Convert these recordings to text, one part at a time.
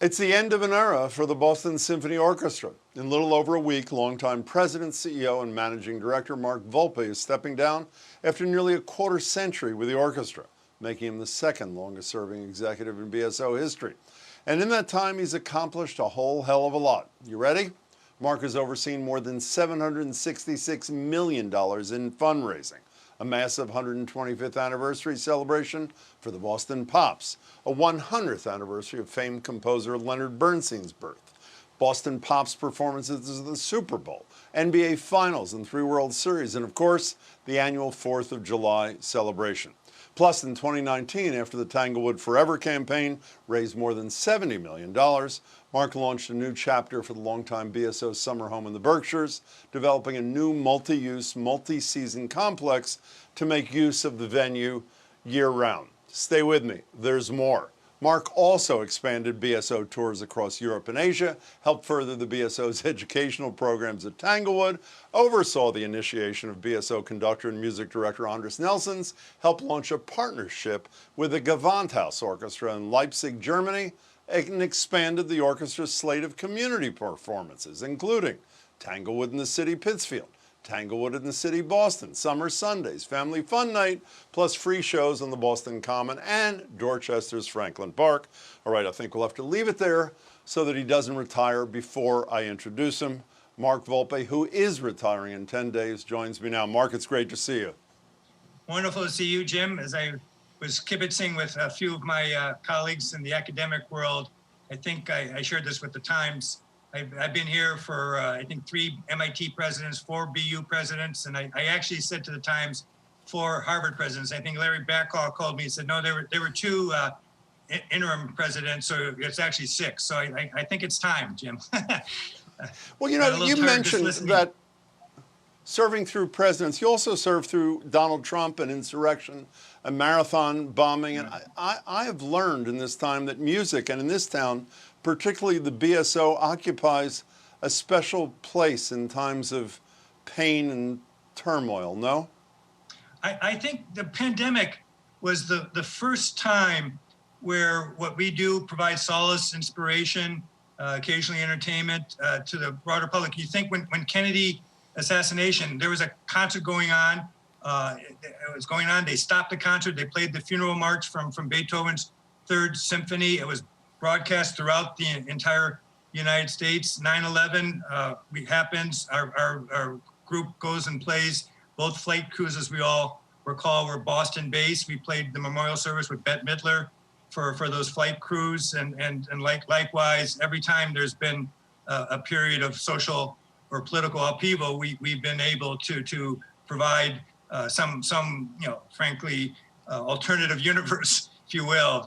It's the end of an era for the Boston Symphony Orchestra. In little over a week, longtime president, CEO, and managing director Mark Volpe is stepping down after nearly a quarter century with the orchestra, making him the second longest-serving executive in BSO history. And in that time, he's accomplished a whole hell of a lot. You ready? Mark has overseen more than $766 million in fundraising, a massive 125th anniversary celebration for the Boston Pops, a 100th anniversary of famed composer Leonard Bernstein's birth, Boston Pops performances at the Super Bowl, NBA Finals and 3 World Series, and of course, the annual 4th of July celebration. Plus, in 2019, after the Tanglewood Forever campaign raised more than $70 million, Mark launched a new chapter for the longtime BSO summer home in the Berkshires, developing a new multi-use, multi-season complex to make use of the venue year-round. Stay with me, there's more. Mark also expanded BSO tours across Europe and Asia, helped further the BSO's educational programs at Tanglewood, oversaw the initiation of BSO conductor and music director Andres Nelsons, helped launch a partnership with the Gewandhaus Orchestra in Leipzig, Germany, and expanded the orchestra's slate of community performances, including Tanglewood in the City Pittsfield, Tanglewood in the City Boston, Summer Sundays, Family Fun Night, plus free shows on the Boston Common and Dorchester's Franklin Park. All right, I think we'll have to leave it there so that he doesn't retire before I introduce him. Mark Volpe, who is retiring in 10 days, joins me now. Mark, it's great to see you. Wonderful to see you, Jim. As I was kibitzing with a few of my colleagues in the academic world, I think I shared this with the Times. I've been here for, I think, 3 MIT presidents, 4 BU presidents, and I actually said to the Times 4 Harvard presidents. I think Larry Backhaw called me and said, no, there were 2 interim presidents, so it's actually 6. So I think it's time, Jim. Well, you know, you mentioned that serving through presidents, you also served through Donald Trump and insurrection, a marathon bombing, and I have learned in this time that music, and in this town, particularly the BSO, occupies a special place in times of pain and turmoil, no? I think the pandemic was the first time where what we do provides solace, inspiration, occasionally entertainment to the broader public. You think when Kennedy assassination, there was a concert going on. It was going on. They stopped the concert. They played the funeral march from Beethoven's 3rd Symphony. It was broadcast throughout the entire United States. 9/11 happens. Our group goes and plays. Both flight crews, as we all recall, were Boston-based. We played the memorial service with Bette Midler for those flight crews, and likewise, every time there's been a period of social or political upheaval, we've been able to provide some frankly alternative universe, if you will,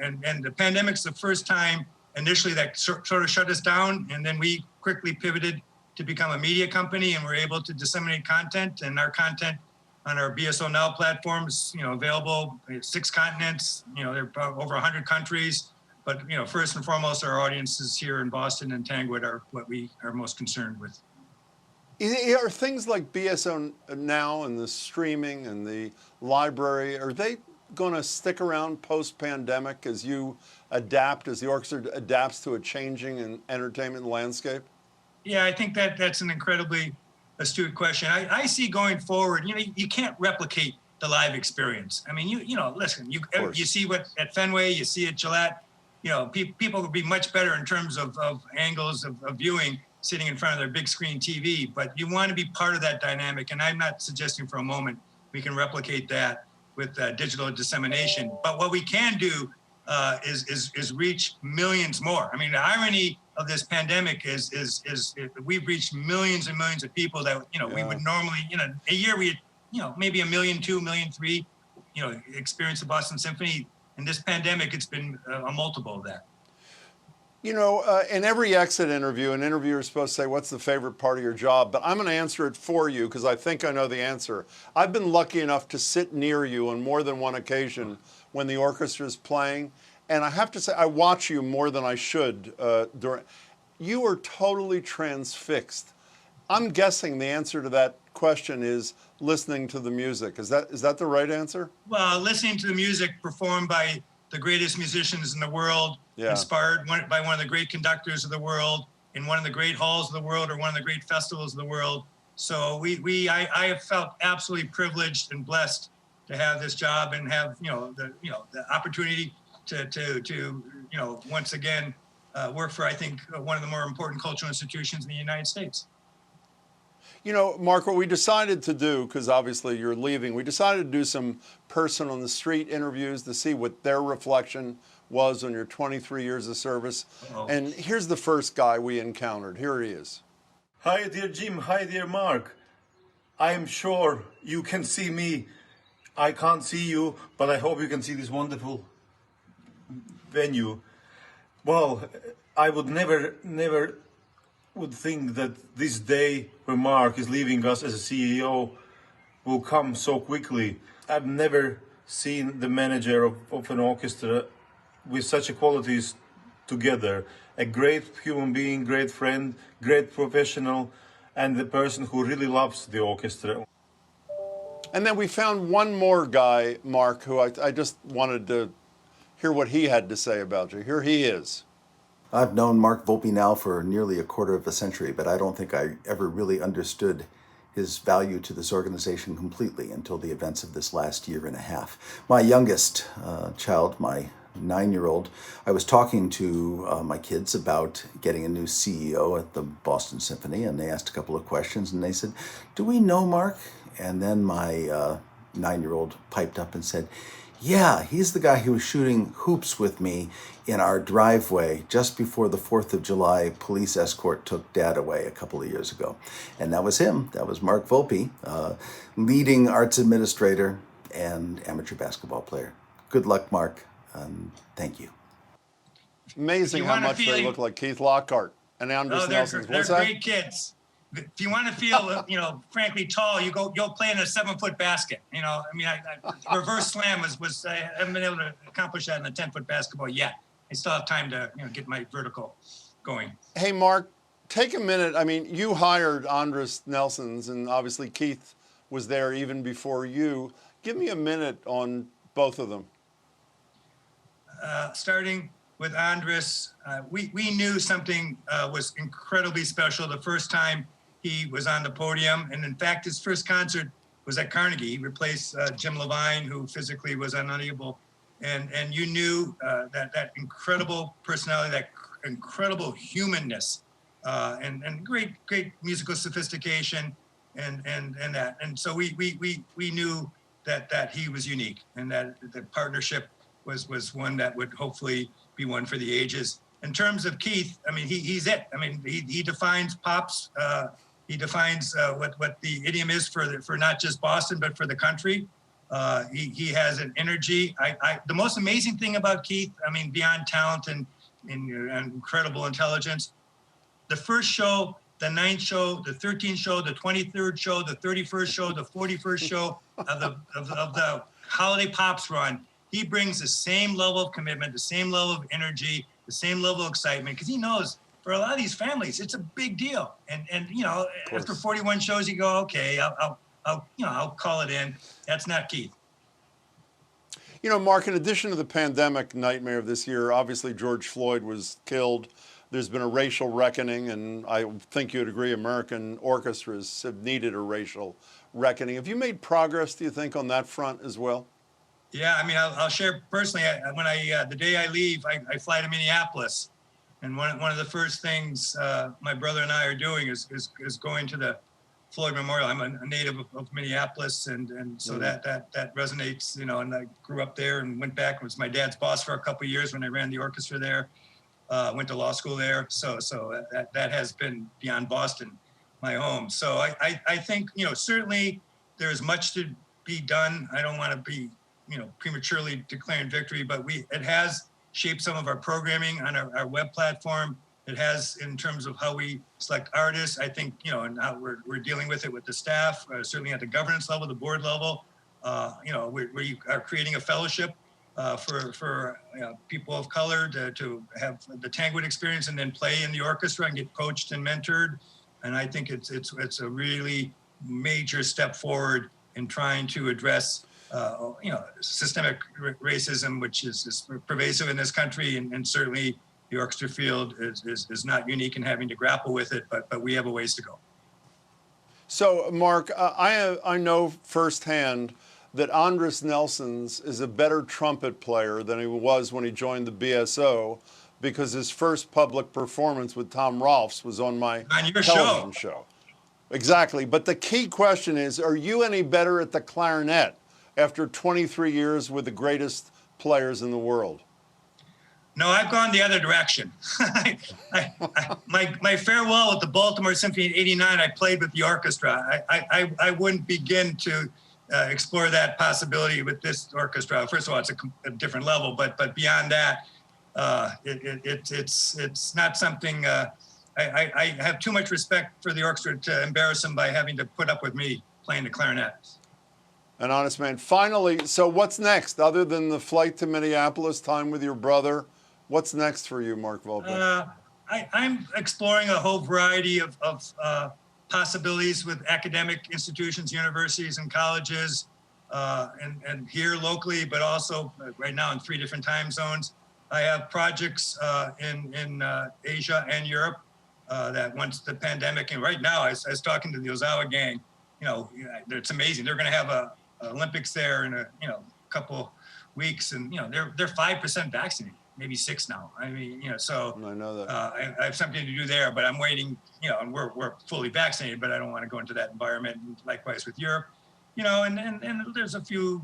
and the pandemic's the first time initially that sort of shut us down, and then we quickly pivoted to become a media company, and we're able to disseminate content, and our content on our BSO Now platforms, available in 6 continents, they're over 100 countries. But, first and foremost, our audiences here in Boston and Tanglewood are what we are most concerned with. Are things like BSO Now and the streaming and the library, are they going to stick around post-pandemic as you adapt, as the orchestra adapts to a changing and entertainment landscape? Yeah, I think that's an incredibly astute question. I see going forward, you can't replicate the live experience. I mean, listen, you see what at Fenway, you see at Gillette, people would be much better in terms of angles of viewing sitting in front of their big screen TV, but you want to be part of that dynamic. And I'm not suggesting for a moment we can replicate that with digital dissemination. But what we can do is reach millions more. I mean, the irony of this pandemic is we've reached millions and millions of people that, we would normally, a year we, maybe 1.2 million, 1.3 million, experience the Boston Symphony. In this pandemic, it's been a multiple of that. In every exit interview, an interviewer is supposed to say, what's the favorite part of your job? But I'm going to answer it for you because I think I know the answer. I've been lucky enough to sit near you on more than one occasion when the orchestra is playing. And I have to say, I watch you more than I should. You are totally transfixed. I'm guessing the answer to that question is listening to the music. Is that the right answer? Well, listening to the music performed by the greatest musicians in the world, Yeah. inspired by one of the great conductors of the world, in one of the great halls of the world, or one of the great festivals of the world. So I have felt absolutely privileged and blessed to have this job and have the opportunity to once again work for, I think, one of the more important cultural institutions in the United States. You know, Mark, what we decided to do, because obviously you're leaving, we decided to do some person on the street interviews to see what their reflection was on your 23 years of service. Uh-oh. And here's the first guy we encountered. Here he is. Hi, dear Jim. Hi, dear Mark. I am sure you can see me. I can't see you, but I hope you can see this wonderful venue. Well, I would never would think that this day when Mark is leaving us as a CEO will come so quickly. I've never seen the manager of an orchestra with such a qualities together. A great human being, great friend, great professional, and the person who really loves the orchestra. And then we found one more guy, Mark, who I just wanted to hear what he had to say about you. Here he is. I've known Mark Volpe now for nearly a quarter of a century, but I don't think I ever really understood his value to this organization completely until the events of this last year and a half. My youngest child, my 9-year-old, I was talking to my kids about getting a new CEO at the Boston Symphony, and they asked a couple of questions, and they said, "Do we know Mark?" And then my 9-year-old piped up and said, "Yeah, he's the guy who was shooting hoops with me in our driveway just before the 4th of July police escort took Dad away a couple of years ago." And that was him. That was Mark Volpe, leading arts administrator and amateur basketball player. Good luck, Mark. Thank you. Amazing how much they look like Keith Lockhart and Andres Nelson. They're great kids. If you want to feel, frankly tall, you'll play in a 7-foot basket. Reverse slam was I haven't been able to accomplish that in a 10-foot basketball yet. I still have time to get my vertical going. Hey, Mark, take a minute. I mean, you hired Andres Nelsons, and obviously Keith was there even before you. Give me a minute on both of them. Starting with Andres, we knew something was incredibly special the first time he was on the podium. And in fact, his first concert was at Carnegie. He replaced Jim Levine, who physically was unable. And you knew that incredible personality, that incredible humanness, and great musical sophistication, and that. And so we knew that he was unique, and that the partnership was one that would hopefully be one for the ages. In terms of Keith, I mean, he's it. I mean, he defines pops. He defines what the idiom is for not just Boston, but for the country. He has an energy. The most amazing thing about Keith, I mean, beyond talent and incredible intelligence, the first show, the 9th show, the 13th show, the 23rd show, the 31st show, the 41st show of the Holiday Pops run, he brings the same level of commitment, the same level of energy, the same level of excitement, because he knows for a lot of these families, it's a big deal. And after 41 shows, you go, okay, I'll call it in. That's not Keith. You know, Mark, in addition to the pandemic nightmare of this year, obviously George Floyd was killed. There's been a racial reckoning, and I think you'd agree American orchestras have needed a racial reckoning. Have you made progress, do you think, on that front as well? Yeah, I mean, I'll share personally. When the day I leave, I fly to Minneapolis, and one of the first things my brother and I are doing is going to the Floyd Memorial. I'm a native of Minneapolis, and so that resonates, And I grew up there and went back. Was my dad's boss for a couple of years when I ran the orchestra there. Went to law school there, so that has been beyond Boston, my home. So I think certainly there's much to be done. I don't want to be prematurely declaring victory, but it has shaped some of our programming on our web platform. It has in terms of how we select artists. I think and how we're dealing with it with the staff, certainly at the governance level, the board level. We are creating a fellowship for people of color to have the Tangwood experience and then play in the orchestra and get coached and mentored. And I think it's a really major step forward in trying to address systemic racism, which is pervasive in this country, and certainly the orchestra field is not unique in having to grapple with it, but we have a ways to go. So, Mark, I know firsthand that Andres Nelson's is a better trumpet player than he was when he joined the BSO, because his first public performance with Tom Rolfes was on my your television show. Exactly. But the key question is, are you any better at the clarinet after 23 years with the greatest players in the world? No, I've gone the other direction. My farewell with the Baltimore Symphony in '89, I played with the orchestra. I wouldn't begin to explore that possibility with this orchestra. First of all, it's a different level, but beyond that, it's not something. I have too much respect for the orchestra to embarrass them by having to put up with me playing the clarinet. An honest man. Finally, so what's next? Other than the flight to Minneapolis, time with your brother, what's next for you, Mark Volpe? I'm exploring a whole variety of possibilities with academic institutions, universities, and colleges, and here locally, but also right now in 3 different time zones. I have projects in Asia and Europe that once the pandemic, and right now I was talking to the Ozawa gang, it's amazing. They're going to have a Olympics there in a couple weeks, and they're 5% vaccinated, maybe 6 now. I mean, so I know that. I have something to do there, but I'm waiting. And we're fully vaccinated, but I don't want to go into that environment. And likewise with Europe, and there's a few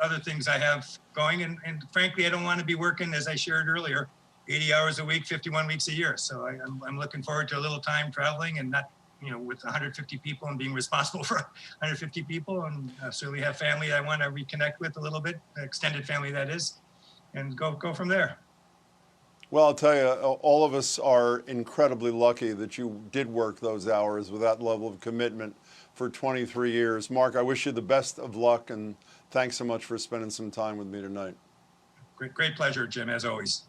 other things I have going, and frankly, I don't want to be working, as I shared earlier, 80 hours a week, 51 weeks a year. So I'm looking forward to a little time traveling and not, with 150 people and being responsible for 150 people, and certainly have family I want to reconnect with a little bit, extended family that is, and go from there. Well, I'll tell you, all of us are incredibly lucky that you did work those hours with that level of commitment for 23 years. Mark, I wish you the best of luck, and thanks so much for spending some time with me tonight. Great pleasure, Jim, as always.